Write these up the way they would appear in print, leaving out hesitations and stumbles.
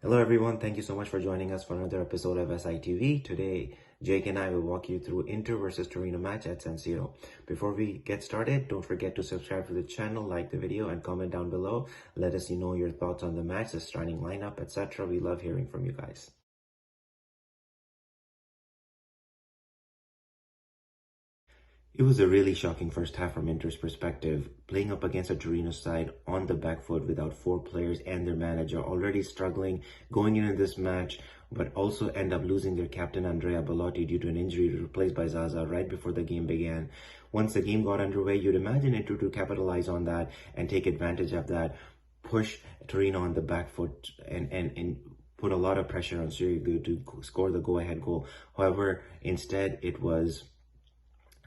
Hello everyone, thank you so much for joining us for another episode of SITV. Today, Jake and I will walk you through Inter versus Torino match at San Siro. Before we get started, don't forget to subscribe to the channel, like the video, and comment down below. Let us know your thoughts on the match, the starting lineup, etc. We love hearing from you guys. It was a really shocking first half from Inter's perspective, playing up against a Torino side on the back foot without four players and their manager already struggling going into this match, but also end up losing their captain Andrea Bellotti due to an injury replaced by Zaza right before the game began. Once the game got underway, you'd imagine Inter to capitalize on that and take advantage of that, push Torino on the back foot and put a lot of pressure on Serie A to score the go-ahead goal. However, instead it was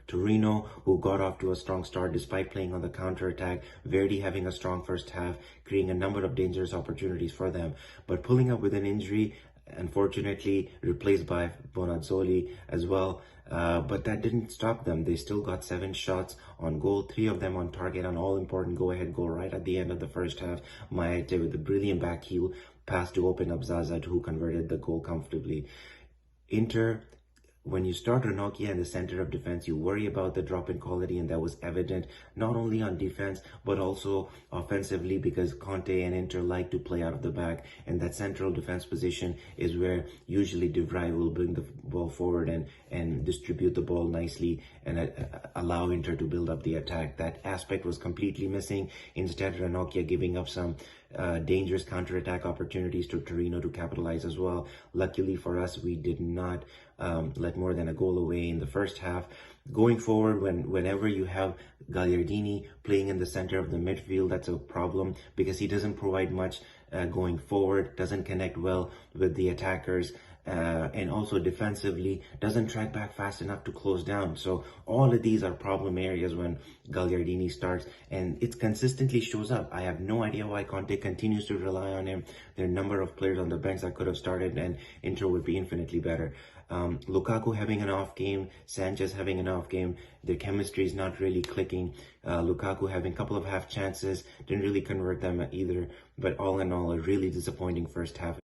Torino, who got off to a strong start despite playing on the counter-attack, Verdi having a strong first half, creating a number of dangerous opportunities for them, but pulling up with an injury, unfortunately replaced by Bonazzoli as well. But that didn't stop them. They still got 7 shots on goal, 3 of them on target, an all-important go-ahead goal right at the end of the first half. Maete with a brilliant back heel pass to open up Zaza, who converted the goal comfortably. Inter, when you start Ranocchia in the center of defense, you worry about the drop in quality, and that was evident not only on defense but also offensively, because Conte and Inter like to play out of the back, and that central defense position is where usually De Vrij will bring the ball forward and distribute the ball nicely and allow Inter to build up the attack. That aspect was completely missing. Instead, Ranocchia giving up some dangerous counter-attack opportunities to Torino to capitalize as well. Luckily for us, we did not let more than a goal away in the first half. Going forward, whenever you have Gagliardini playing in the center of the midfield, that's a problem because he doesn't provide much going forward, doesn't connect well with the attackers, and also defensively doesn't track back fast enough to close down. So all of these are problem areas when Gagliardini starts, and it consistently shows up. I have no idea why Conte continues to rely on him. There are a number of players on the bench that could have started, and Inter would be infinitely better. Lukaku having an off game, Sanchez having an off game, their chemistry is not really clicking. Lukaku having a couple of half chances, didn't really convert them either, but all in all, a really disappointing first half.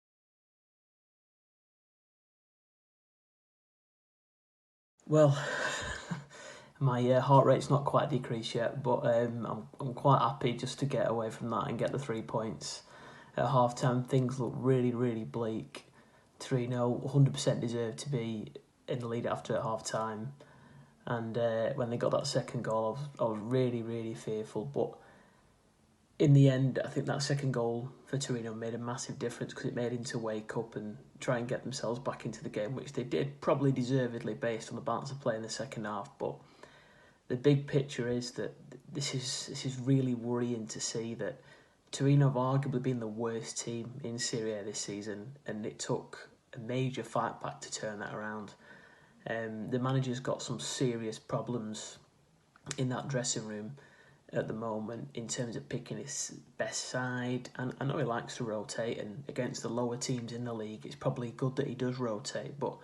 Well, my heart rate's not quite decreased yet, but I'm quite happy just to get away from that and get the 3 points. At half time, things look really bleak. Torino 100% deserved to be in the lead after at half time, and when they got that second goal, I was really fearful. But in the end, I think that second goal for Torino made a massive difference because it made Inter wake up and try and get themselves back into the game, which they did, probably deservedly based on the balance of play in the second half. But the big picture is that this is really worrying to see that Torino have arguably been the worst team in Serie A this season, and it took a major fight back to turn that around. The manager's got some serious problems in that dressing room at the moment in terms of picking his best side. And I know he likes to rotate, and against the lower teams in the league, it's probably good that he does rotate, but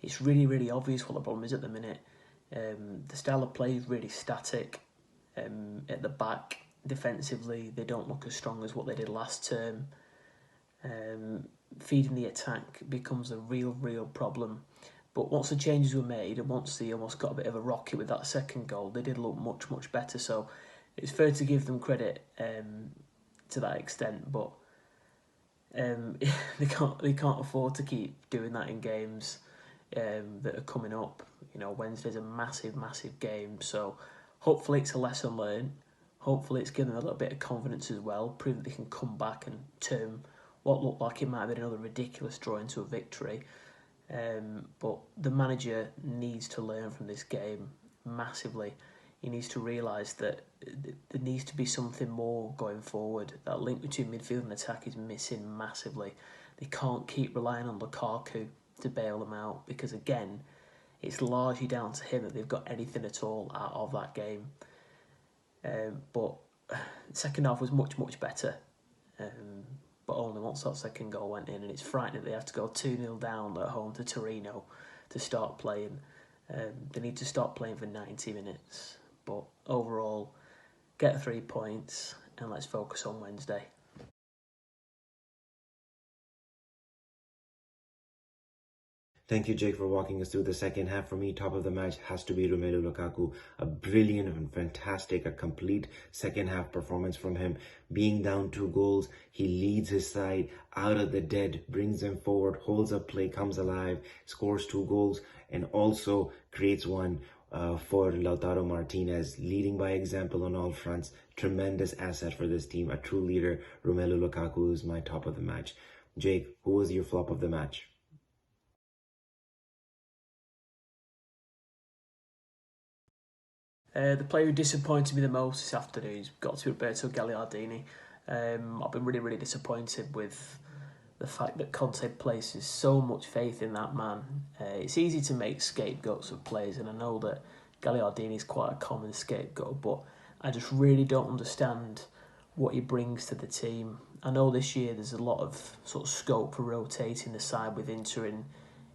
it's really obvious what the problem is at the minute. The style of play is really static. At the back, defensively, they don't look as strong as what they did last term. Feeding the attack becomes a real problem. But once the changes were made, and once they almost got a bit of a rocket with that second goal, they did look much better. So it's fair to give them credit to that extent, but they can't afford to keep doing that in games that are coming up. You know, Wednesday's a massive game, so hopefully it's a lesson learned. Hopefully it's given them a little bit of confidence as well, prove that they can come back and turn what looked like it might have been another ridiculous draw into a victory. But the manager needs to learn from this game massively. He needs to realise that there needs to be something more going forward. That link between midfield and attack is missing massively. They can't keep relying on Lukaku to bail them out, because again, it's largely down to him that they've got anything at all out of that game. But the second half was much better. But only once that second goal went in, and it's frightening that they have to go 2-0 down at home to Torino to start playing. They need to start playing for 90 minutes. But overall, get 3 points and let's focus on Wednesday. Thank you, Jake, for walking us through the second half. For me, top of the match has to be Romelu Lukaku. A brilliant and fantastic, a complete second half performance from him. Being down 2 goals, he leads his side out of the dead, brings them forward, holds up play, comes alive, scores 2 goals, and also creates one for Lautaro Martinez, leading by example on all fronts. Tremendous asset for this team, a true leader. Romelu Lukaku is my top of the match. Jake, who was your flop of the match? The player who disappointed me the most this afternoon's got to be Roberto Gagliardini. I've been really, really disappointed with the fact that Conte places so much faith in that man. It's easy to make scapegoats of players, and I know that Gagliardini is quite a common scapegoat, but I just really don't understand what he brings to the team. I know this year there's a lot of sort of scope for rotating the side with Inter in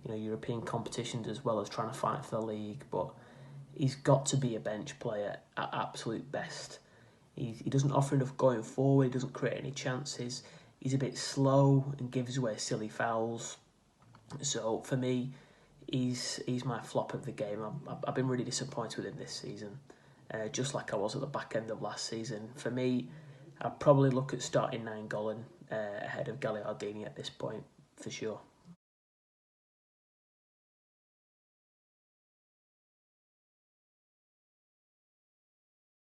European competitions as well as trying to fight for the league, but he's got to be a bench player at absolute best. He doesn't offer enough going forward, he doesn't create any chances, he's a bit slow and gives away silly fouls. So for me, he's my flop of the game. I've been really disappointed with him this season, just like I was at the back end of last season. For me, I'd probably look at starting Nainggolan ahead of Gagliardini at this point, for sure.